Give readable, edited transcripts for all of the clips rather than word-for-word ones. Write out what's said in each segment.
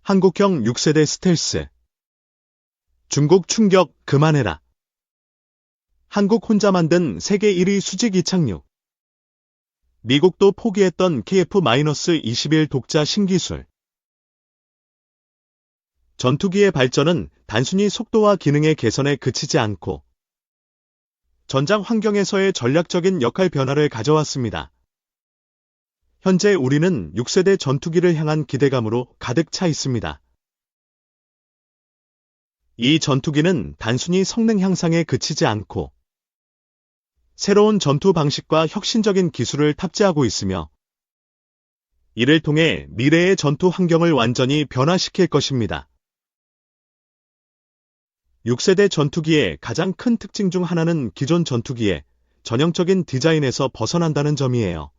한국형 6세대 스텔스. 중국 충격 그만해라. 한국 혼자 만든 세계 1위 수직 이착륙. 미국도 포기했던 KF-21 독자 신기술. 전투기의 발전은 단순히 속도와 기능의 개선에 그치지 않고 전장 환경에서의 전략적인 역할 변화를 가져왔습니다. 현재 우리는 6세대 전투기를 향한 기대감으로 가득 차 있습니다. 이 전투기는 단순히 성능 향상에 그치지 않고 새로운 전투 방식과 혁신적인 기술을 탑재하고 있으며 이를 통해 미래의 전투 환경을 완전히 변화시킬 것입니다. 6세대 전투기의 가장 큰 특징 중 하나는 기존 전투기의 전형적인 디자인에서 벗어난다는 점이에요.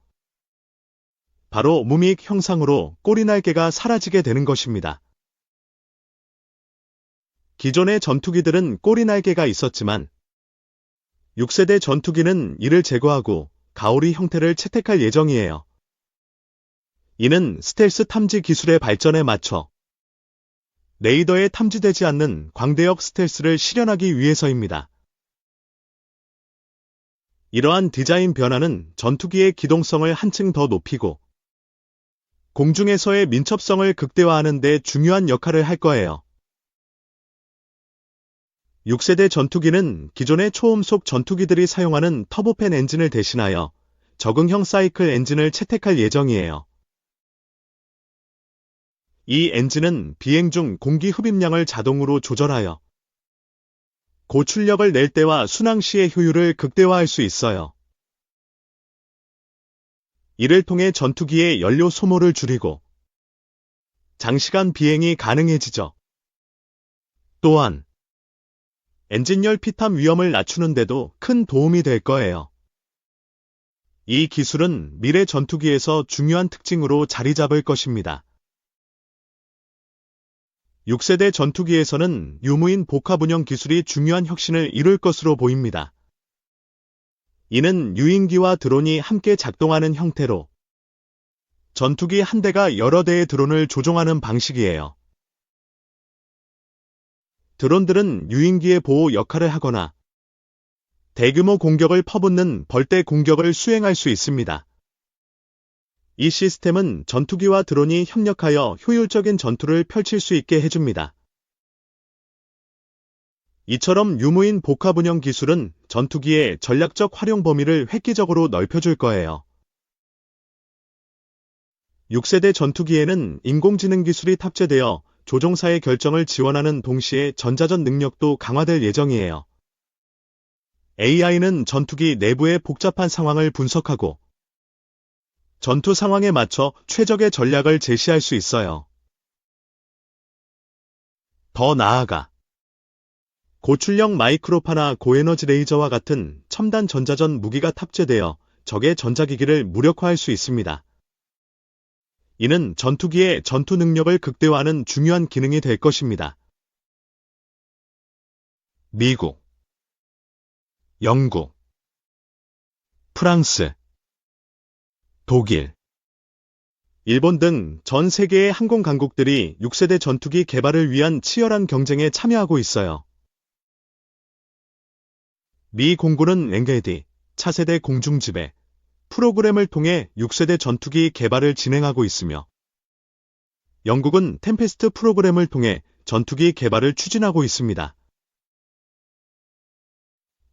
바로 무미익 형상으로 꼬리날개가 사라지게 되는 것입니다. 기존의 전투기들은 꼬리날개가 있었지만 6세대 전투기는 이를 제거하고 가오리 형태를 채택할 예정이에요. 이는 스텔스 탐지 기술의 발전에 맞춰 레이더에 탐지되지 않는 광대역 스텔스를 실현하기 위해서입니다. 이러한 디자인 변화는 전투기의 기동성을 한층 더 높이고 공중에서의 민첩성을 극대화하는 데 중요한 역할을 할 거예요. 6세대 전투기는 기존의 초음속 전투기들이 사용하는 터보팬 엔진을 대신하여 적응형 사이클 엔진을 채택할 예정이에요. 이 엔진은 비행 중 공기 흡입량을 자동으로 조절하여 고출력을 낼 때와 순항 시의 효율을 극대화할 수 있어요. 이를 통해 전투기의 연료 소모를 줄이고 장시간 비행이 가능해지죠. 또한 엔진열 피탐 위험을 낮추는 데도 큰 도움이 될 거예요. 이 기술은 미래 전투기에서 중요한 특징으로 자리 잡을 것입니다. 6세대 전투기에서는 유무인 복합 운영 기술이 중요한 혁신을 이룰 것으로 보입니다. 이는 유인기와 드론이 함께 작동하는 형태로 전투기 한 대가 여러 대의 드론을 조종하는 방식이에요. 드론들은 유인기의 보호 역할을 하거나 대규모 공격을 퍼붓는 벌떼 공격을 수행할 수 있습니다. 이 시스템은 전투기와 드론이 협력하여 효율적인 전투를 펼칠 수 있게 해줍니다. 이처럼 유무인 복합 운영 기술은 전투기의 전략적 활용 범위를 획기적으로 넓혀줄 거예요. 6세대 전투기에는 인공지능 기술이 탑재되어 조종사의 결정을 지원하는 동시에 전자전 능력도 강화될 예정이에요. AI는 전투기 내부의 복잡한 상황을 분석하고 전투 상황에 맞춰 최적의 전략을 제시할 수 있어요. 더 나아가 고출력 마이크로파나 고에너지 레이저와 같은 첨단 전자전 무기가 탑재되어 적의 전자기기를 무력화할 수 있습니다. 이는 전투기의 전투 능력을 극대화하는 중요한 기능이 될 것입니다. 미국, 영국, 프랑스, 독일, 일본 등 전 세계의 항공 강국들이 6세대 전투기 개발을 위한 치열한 경쟁에 참여하고 있어요. 미 공군은 랭게디, 차세대 공중지배 프로그램을 통해 6세대 전투기 개발을 진행하고 있으며 영국은 템페스트 프로그램을 통해 전투기 개발을 추진하고 있습니다.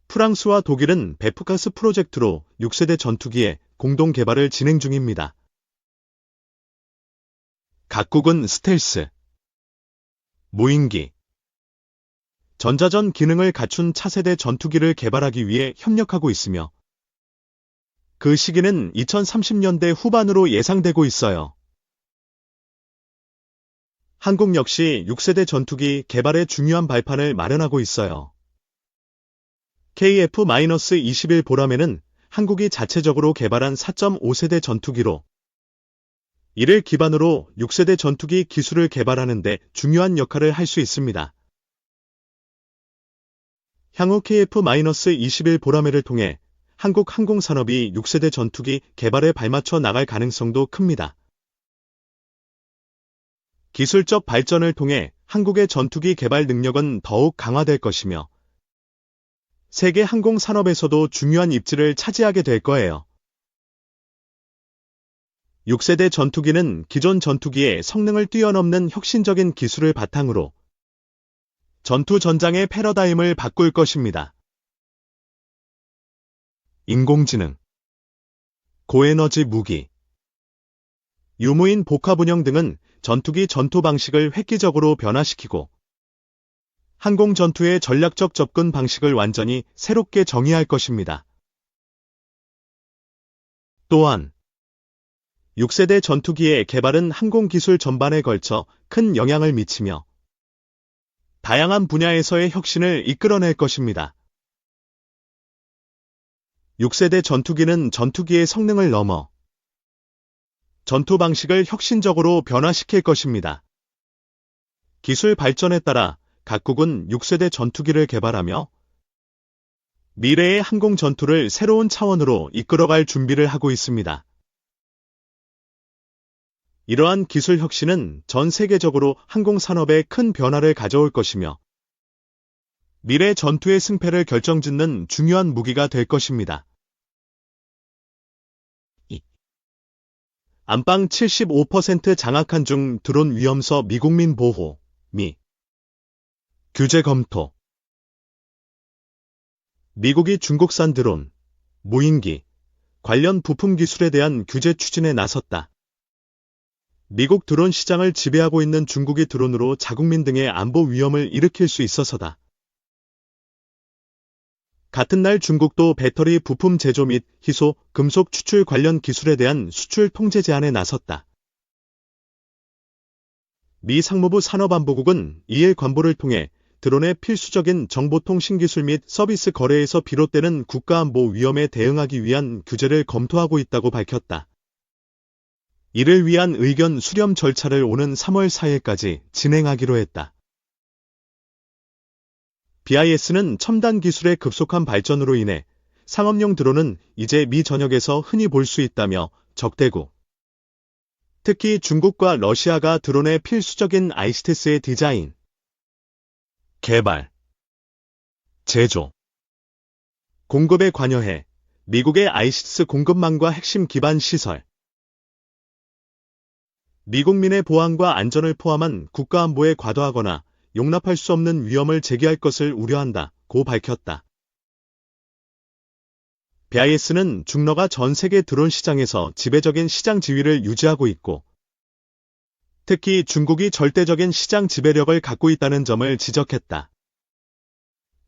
프랑스와 독일은 베프카스 프로젝트로 6세대 전투기의 공동 개발을 진행 중입니다. 각국은 스텔스, 무인기, 전자전 기능을 갖춘 차세대 전투기를 개발하기 위해 협력하고 있으며 그 시기는 2030년대 후반으로 예상되고 있어요. 한국 역시 6세대 전투기 개발에 중요한 발판을 마련하고 있어요. KF-21 보라매는 한국이 자체적으로 개발한 4.5세대 전투기로 이를 기반으로 6세대 전투기 기술을 개발하는 데 중요한 역할을 할 수 있습니다. 향후 KF-21 보라매를 통해 한국 항공산업이 6세대 전투기 개발에 발맞춰 나갈 가능성도 큽니다. 기술적 발전을 통해 한국의 전투기 개발 능력은 더욱 강화될 것이며 세계 항공 산업에서도 중요한 입지를 차지하게 될 거예요. 6세대 전투기는 기존 전투기의 성능을 뛰어넘는 혁신적인 기술을 바탕으로 전투 전장의 패러다임을 바꿀 것입니다. 인공지능, 고에너지 무기, 유무인 복합 운영 등은 전투기 전투 방식을 획기적으로 변화시키고 항공 전투의 전략적 접근 방식을 완전히 새롭게 정의할 것입니다. 또한 6세대 전투기의 개발은 항공 기술 전반에 걸쳐 큰 영향을 미치며 다양한 분야에서의 혁신을 이끌어낼 것입니다. 6세대 전투기는 전투기의 성능을 넘어 전투 방식을 혁신적으로 변화시킬 것입니다. 기술 발전에 따라 각국은 6세대 전투기를 개발하며 미래의 항공 전투를 새로운 차원으로 이끌어갈 준비를 하고 있습니다. 이러한 기술 혁신은 전 세계적으로 항공 산업에 큰 변화를 가져올 것이며 미래 전투의 승패를 결정짓는 중요한 무기가 될 것입니다. 안방 75% 장악한 중 드론 위험서 미국민 보호, 미. 규제 검토. 미국이 중국산 드론, 무인기, 관련 부품 기술에 대한 규제 추진에 나섰다. 미국 드론 시장을 지배하고 있는 중국이 드론으로 자국민 등의 안보 위험을 일으킬 수 있어서다. 같은 날 중국도 배터리 부품 제조 및 희소, 금속 추출 관련 기술에 대한 수출 통제 제한에 나섰다. 미 상무부 산업안보국은 이일 관보를 통해 드론의 필수적인 정보통신 기술 및 서비스 거래에서 비롯되는 국가안보 위험에 대응하기 위한 규제를 검토하고 있다고 밝혔다. 이를 위한 의견 수렴 절차를 오는 3월 4일까지 진행하기로 했다. BIS는 첨단 기술의 급속한 발전으로 인해 상업용 드론은 이제 미 전역에서 흔히 볼 수 있다며 적대국, 특히 중국과 러시아가 드론의 필수적인 아이스테스의 디자인, 개발, 제조, 공급에 관여해 미국의 아이시스 공급망과 핵심 기반 시설, 미국민의 보안과 안전을 포함한 국가안보에 과도하거나 용납할 수 없는 위험을 제기할 것을 우려한다고 밝혔다. BIS는 중러가 전 세계 드론 시장에서 지배적인 시장 지위를 유지하고 있고, 특히 중국이 절대적인 시장 지배력을 갖고 있다는 점을 지적했다.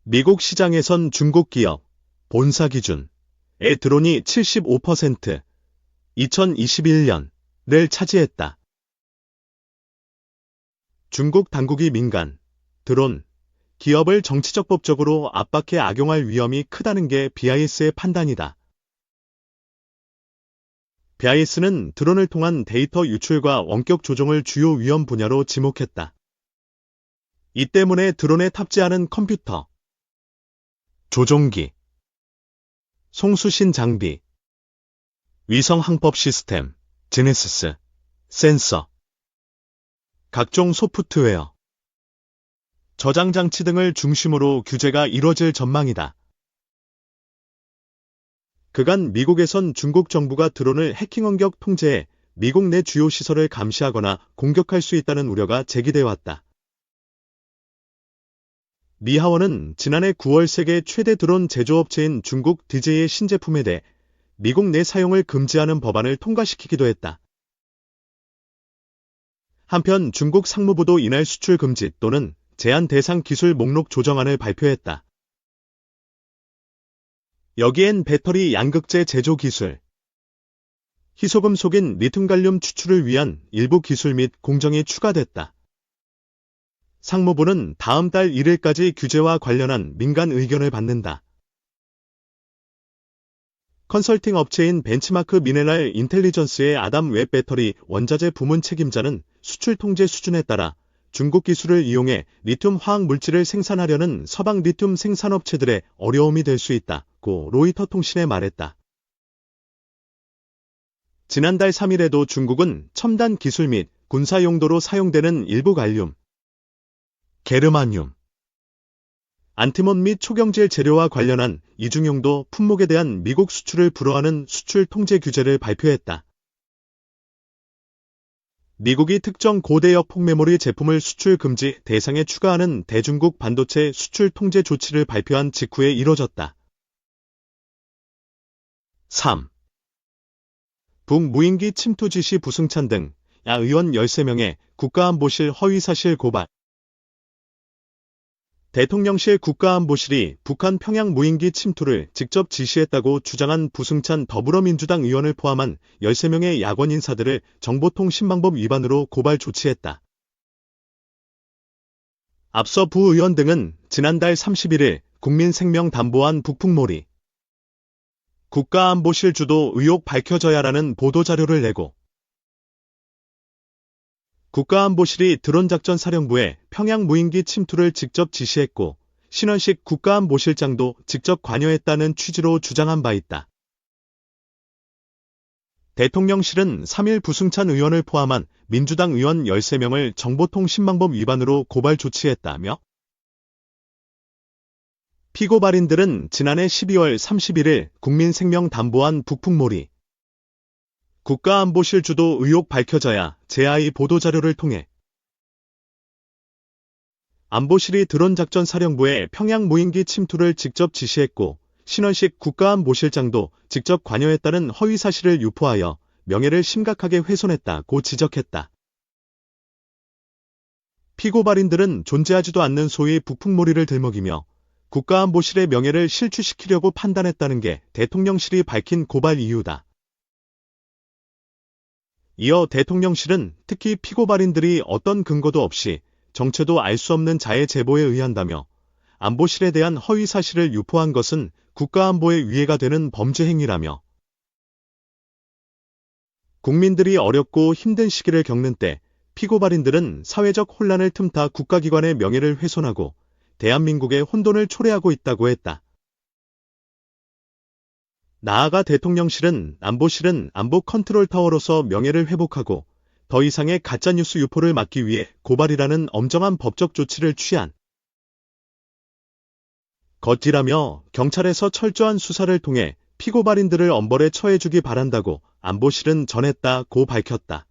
미국 시장에선 중국 기업, 본사 기준의 드론이 75%, 2021년을 차지했다. 중국 당국이 민간, 드론, 기업을 정치적 법적으로 압박해 악용할 위험이 크다는 게 BIS의 판단이다. BIS는 드론을 통한 데이터 유출과 원격 조종을 주요 위험 분야로 지목했다. 이 때문에 드론에 탑재하는 컴퓨터, 조종기, 송수신 장비, 위성 항법 시스템, 지네시스, 센서, 각종 소프트웨어, 저장 장치 등을 중심으로 규제가 이뤄질 전망이다. 그간 미국에선 중국 정부가 드론을 해킹 원격 통제해 미국 내 주요 시설을 감시하거나 공격할 수 있다는 우려가 제기되어 왔다. 미 하원은 지난해 9월 세계 최대 드론 제조업체인 중국 DJ의 신제품에 대해 미국 내 사용을 금지하는 법안을 통과시키기도 했다. 한편 중국 상무부도 이날 수출 금지 또는 제한 대상 기술 목록 조정안을 발표했다. 여기엔 배터리 양극재 제조 기술, 희소금속인 리튬갈륨 추출을 위한 일부 기술 및 공정이 추가됐다. 상무부는 다음 달 1일까지 규제와 관련한 민간 의견을 받는다. 컨설팅 업체인 벤치마크 미네랄 인텔리전스의 아담 웹 배터리 원자재 부문 책임자는 수출 통제 수준에 따라 중국 기술을 이용해 리튬 화학 물질을 생산하려는 서방 리튬 생산업체들의 어려움이 될 수 있다고 로이터 통신에 말했다. 지난달 3일에도 중국은 첨단 기술 및 군사 용도로 사용되는 일부 갈륨, 게르마늄, 안티몬 및 초경질 재료와 관련한 이중용도 품목에 대한 미국 수출을 불허하는 수출 통제 규제를 발표했다. 미국이 특정 고대역 폭메모리 제품을 수출 금지 대상에 추가하는 대중국 반도체 수출 통제 조치를 발표한 직후에 이뤄졌다. 3. 북무인기 침투 지시 부승찬 등 야 의원 13명의 국가안보실 허위사실 고발. 대통령실 국가안보실이 북한 평양 무인기 침투를 직접 지시했다고 주장한 부승찬 더불어민주당 의원을 포함한 13명의 야권 인사들을 정보통신망법 위반으로 고발 조치했다. 앞서 부 의원 등은 지난달 31일 국민생명담보안 북풍몰이 국가안보실 주도 의혹 밝혀져야라는 보도자료를 내고 국가안보실이 드론작전사령부에 평양 무인기 침투를 직접 지시했고 신원식 국가안보실장도 직접 관여했다는 취지로 주장한 바 있다. 대통령실은 3일 부승찬 의원을 포함한 민주당 의원 13명을 정보통신망법 위반으로 고발 조치했다며 피고발인들은 지난해 12월 31일 국민생명담보안 북풍몰이 국가안보실 주도 의혹 밝혀져야 제2 보도자료를 통해 안보실이 드론작전사령부에 평양 무인기 침투를 직접 지시했고 신원식 국가안보실장도 직접 관여했다는 허위사실을 유포하여 명예를 심각하게 훼손했다고 지적했다. 피고발인들은 존재하지도 않는 소위 북풍몰이를 들먹이며 국가안보실의 명예를 실추시키려고 판단했다는 게 대통령실이 밝힌 고발 이유다. 이어 대통령실은 특히 피고발인들이 어떤 근거도 없이 정체도 알 수 없는 자의 제보에 의한다며 안보실에 대한 허위사실을 유포한 것은 국가안보에 위해가 되는 범죄 행위라며 국민들이 어렵고 힘든 시기를 겪는 때 피고발인들은 사회적 혼란을 틈타 국가기관의 명예를 훼손하고 대한민국의 혼돈을 초래하고 있다고 했다. 나아가 대통령실은 안보실은 안보 컨트롤타워로서 명예를 회복하고 더 이상의 가짜뉴스 유포를 막기 위해 고발이라는 엄정한 법적 조치를 취한 것이라며 경찰에서 철저한 수사를 통해 피고발인들을 엄벌에 처해주기 바란다고 안보실은 전했다고 밝혔다.